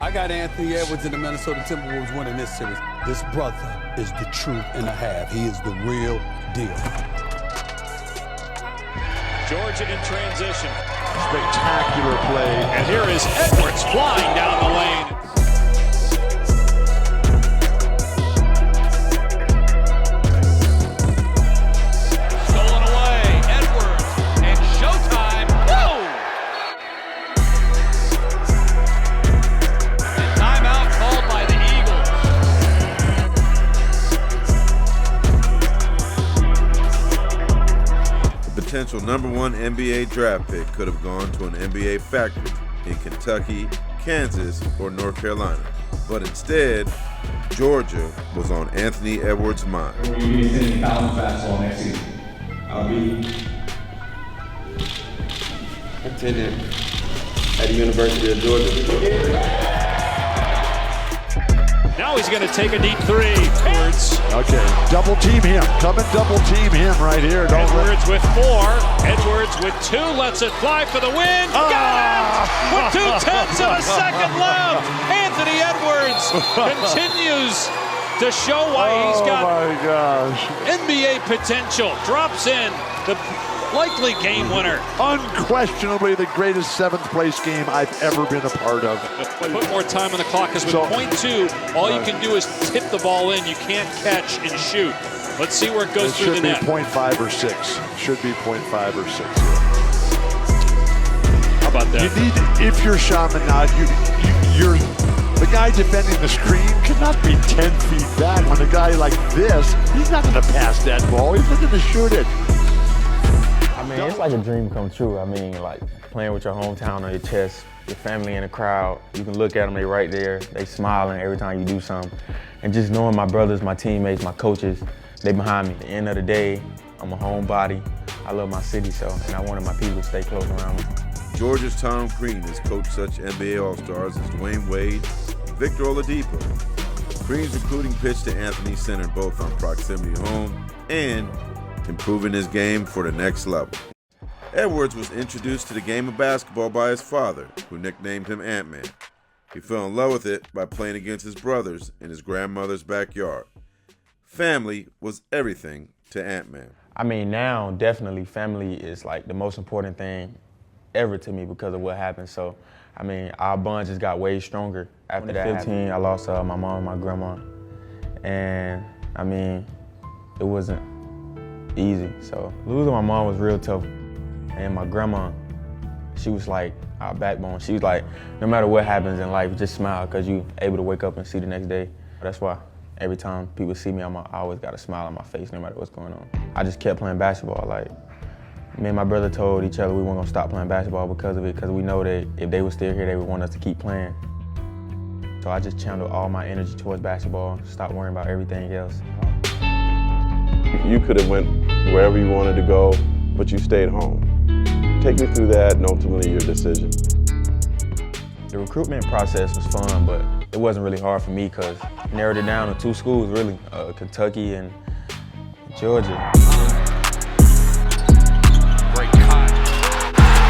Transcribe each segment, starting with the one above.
I got Anthony Edwards and the Minnesota Timberwolves winning this series. This brother is the truth and a half. He is the real deal. Georgia in transition. Spectacular play. And here is Edwards flying down the lane. Stolen away. Edwards. And showtime. Whoa! And timeout called by the Eagles. The potential #1 NBA draft pick could have gone to an NBA factory in Kentucky, Kansas, or North Carolina. But instead, Georgia was on Anthony Edwards' mind. We're going to be sending 1,000 fastball next season. I'll be attended at the University of Georgia. Now he's going to take a deep three. Edwards. Okay, double team him. Come and double team him right here. Edwards with 4. Edwards with 2. Lets it fly for the win. Got it! With 2/10 of a second left. Anthony Edwards continues to show why he's got NBA potential. Drops in the likely game winner. Unquestionably the greatest 7th place game I've ever been a part of. Put more time on the clock because with .2, all you can do is tip the ball in. You can't catch and shoot. Let's see where it goes through the net. Should be 0.5 or 6. Should be 0.5 or 6. How about that? You need, if you're Chaminade, you're the guy defending the screen cannot be 10 feet back. When a guy like this, he's not going to pass that ball. He's looking to shoot it. I mean, it's like a dream come true. I mean, like playing with your hometown on your chest, your family in the crowd. You can look at them, they right there. They smiling every time you do something. And just knowing my brothers, my teammates, my coaches, they behind me. At the end of the day, I'm a homebody. I love my city, and I wanted my people to stay close around me. Georgia's Tom Crean has coached such NBA All-Stars as Dwayne Wade and Victor Oladipo. Crean's recruiting pitch to Anthony centered both on proximity home and improving his game for the next level. Edwards was introduced to the game of basketball by his father, who nicknamed him Ant-Man. He fell in love with it by playing against his brothers in his grandmother's backyard. Family was everything to Ant-Man. I mean, now definitely family is like the most important thing ever to me because of what happened. So, I mean, our bond just got way stronger. After that 15, I lost my mom and my grandma. And, I mean, it wasn't easy. So, losing my mom was real tough. And my grandma, she was like our backbone. She was like, no matter what happens in life, just smile because you're able to wake up and see the next day. That's why every time people see me, I always got a smile on my face no matter what's going on. I just kept playing basketball. Like, me and my brother told each other we weren't gonna stop playing basketball because of it, because we know that if they were still here, they would want us to keep playing. So I just channeled all my energy towards basketball, stopped worrying about everything else. You could have went wherever you wanted to go, but you stayed home. Take me through that and ultimately your decision. The recruitment process was fun, but it wasn't really hard for me because I narrowed it down to 2 schools really, Kentucky and Georgia. Great cut.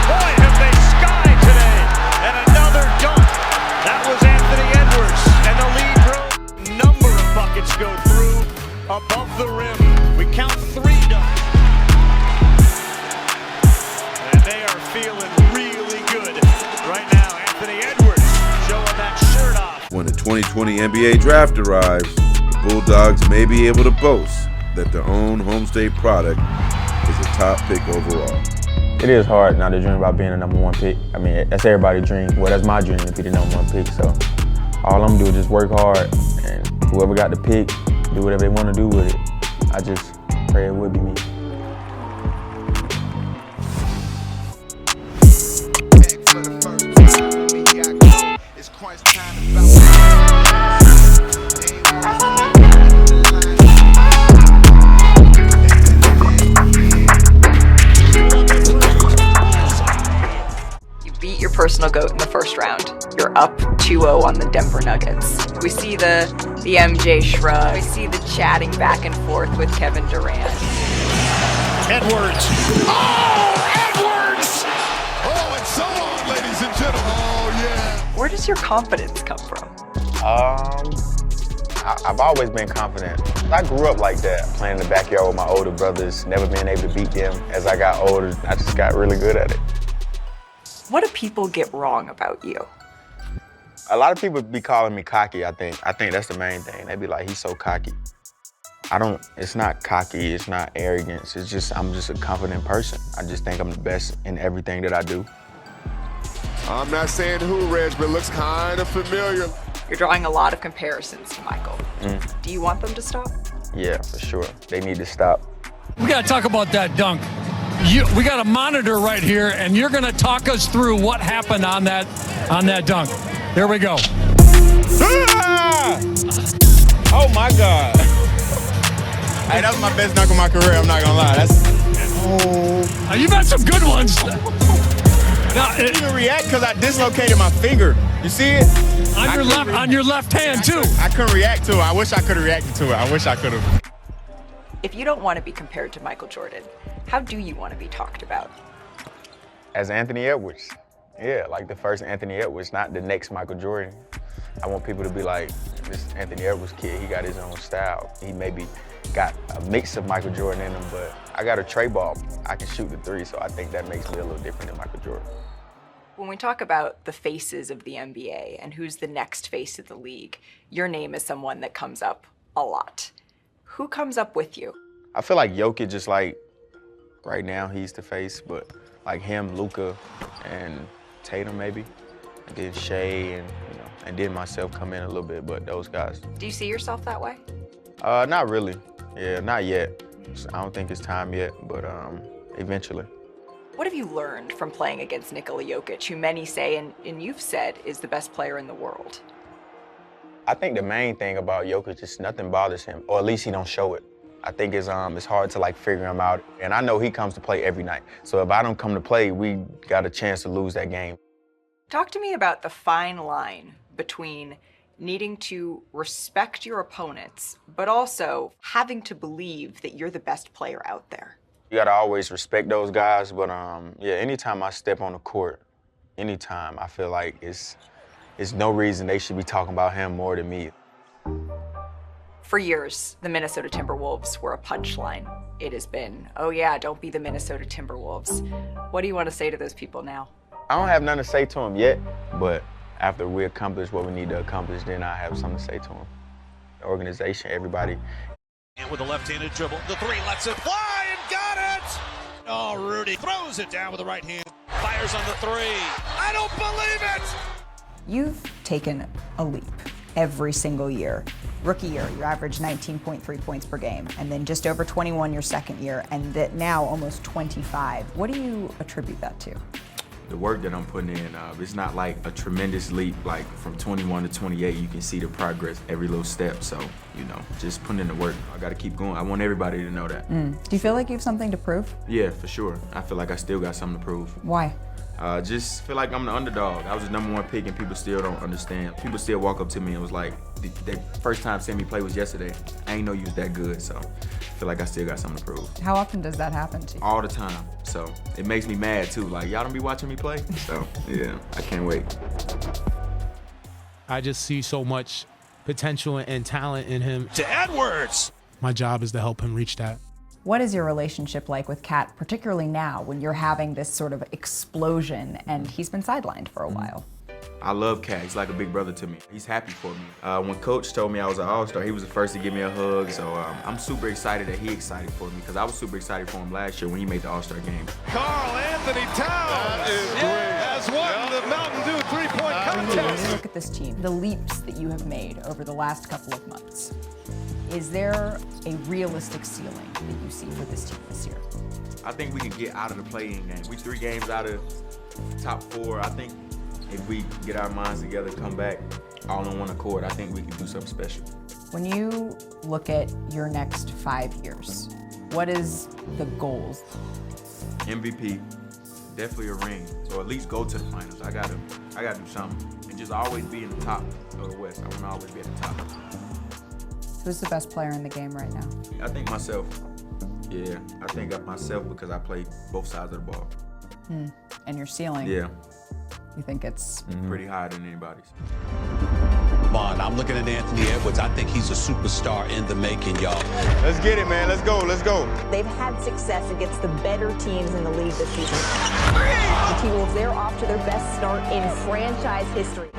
Boy, have they skied today! And another dunk. That was Anthony Edwards. And the lead row. Number of buckets go through above the rim. We count 3 dunks. And they are feeling really good right now. Anthony Edwards showing that shirt off. When the 2020 NBA draft arrives, the Bulldogs may be able to boast that their own home state product is a top pick overall. It is hard not to dream about being a #1 pick. I mean, that's everybody's dream. Well, that's my dream to be the #1 pick. So all I'm gonna do is just work hard, and whoever got the pick, do whatever they want to do with it. I just pray it would be me. Personal GOAT in the first round. You're up 2-0 on the Denver Nuggets. We see the MJ shrug. We see the chatting back and forth with Kevin Durant. Edwards. Oh, Edwards! Oh, and so on, ladies and gentlemen. Oh, yeah. We're Where does your confidence come from? I've always been confident. I grew up like that, playing in the backyard with my older brothers, never being able to beat them. As I got older, I just got really good at it. What do people get wrong about you? A lot of people be calling me cocky, I think. I think that's the main thing. They be like, he's so cocky. It's not cocky, it's not arrogance. It's just, I'm just a confident person. I just think I'm the best in everything that I do. I'm not saying who, Reg, but it looks kind of familiar. You're drawing a lot of comparisons to Michael. Do you want them to stop? Yeah, for sure. They need to stop. We got to talk about that dunk. We got a monitor right here, and you're going to talk us through what happened on that dunk. Here we go. Ah! Oh my God. Hey, that was my best dunk of my career, I'm not gonna lie. You've had some good ones. I didn't even react because I dislocated my finger. You see it? On your left hand, too. I couldn't react to it. I wish I could have reacted to it. I wish I could have. If you don't want to be compared to Michael Jordan, how do you want to be talked about? As Anthony Edwards. Yeah, like the first Anthony Edwards, not the next Michael Jordan. I want people to be like, this Anthony Edwards kid, he got his own style. He maybe got a mix of Michael Jordan in him, but I got a tray ball. I can shoot the three, so I think that makes me a little different than Michael Jordan. When we talk about the faces of the NBA and who's the next face of the league, your name is someone that comes up a lot. Who comes up with you? I feel like Jokic is like, right now he's the face, but like him, Luka, and Tatum maybe, and then Shea, and then myself come in a little bit, but those guys. Do you see yourself that way? Not really. Yeah, not yet. I don't think it's time yet, but eventually. What have you learned from playing against Nikola Jokic, who many say, and you've said, is the best player in the world? I think the main thing about Jokic is nothing bothers him, or at least he don't show it. I think it's hard to like figure him out, and I know he comes to play every night. So if I don't come to play, we got a chance to lose that game. Talk to me about the fine line between needing to respect your opponents, but also having to believe that you're the best player out there. You gotta always respect those guys, but yeah, anytime I step on the court, anytime, I feel like it's no reason they should be talking about him more than me. For years, the Minnesota Timberwolves were a punchline. It has been, oh yeah, don't be the Minnesota Timberwolves. What do you want to say to those people now? I don't have nothing to say to them yet, but after we accomplish what we need to accomplish, then I have something to say to them. The organization, everybody. And with a left-handed dribble, the three lets it fly and got it! Oh, Rudy throws it down with the right hand. Fires on the three. I don't believe it! You've taken a leap every single year. Rookie year, you averaged 19.3 points per game, and then just over 21 your second year, and that now almost 25. What do you attribute that to? The work that I'm putting in, it's not like a tremendous leap, like from 21 to 28, you can see the progress every little step. So, just putting in the work. I gotta keep going. I want everybody to know that. Do you feel like you have something to prove? Yeah, for sure. I feel like I still got something to prove. Why? Just feel like I'm the underdog. I was the #1 pick and people still don't understand. People still walk up to me and was like, the first time seeing me play was yesterday. I ain't know you was that good, so I feel like I still got something to prove. How often does that happen to you? All the time, so it makes me mad too. Like, y'all don't be watching me play? So, yeah, I can't wait. I just see so much potential and talent in him. To Edwards! My job is to help him reach that. What is your relationship like with Cat, particularly now when you're having this sort of explosion and he's been sidelined for a while? I love Cat. He's like a big brother to me. He's happy for me. When Coach told me I was an All-Star, he was the first to give me a hug. So I'm super excited that he's excited for me because I was super excited for him last year when he made the All-Star game. Karl Anthony Towns has won the Mountain Dew three-point contest. When you look at this team, the leaps that you have made over the last couple of months, is there a realistic ceiling that you see for this team this year? I think we can get out of the play-in game. We 3 games out of top 4. I think if we get our minds together, come back all on one accord, I think we can do something special. When you look at your next 5 years, what is the goals? MVP, definitely a ring, or at least go to the finals. I gotta do something, and just always be in the top of the West. I want to always be at the top. Who's the best player in the game right now? I think myself. Yeah, I think myself because I play both sides of the ball. And your ceiling? Yeah. You think it's pretty higher than anybody's. Vaughn, I'm looking at Anthony Edwards. I think he's a superstar in the making, y'all. Let's get it, man. Let's go. Let's go. They've had success against the better teams in the league this season. The T-Wolves, they're off to their best start in franchise history.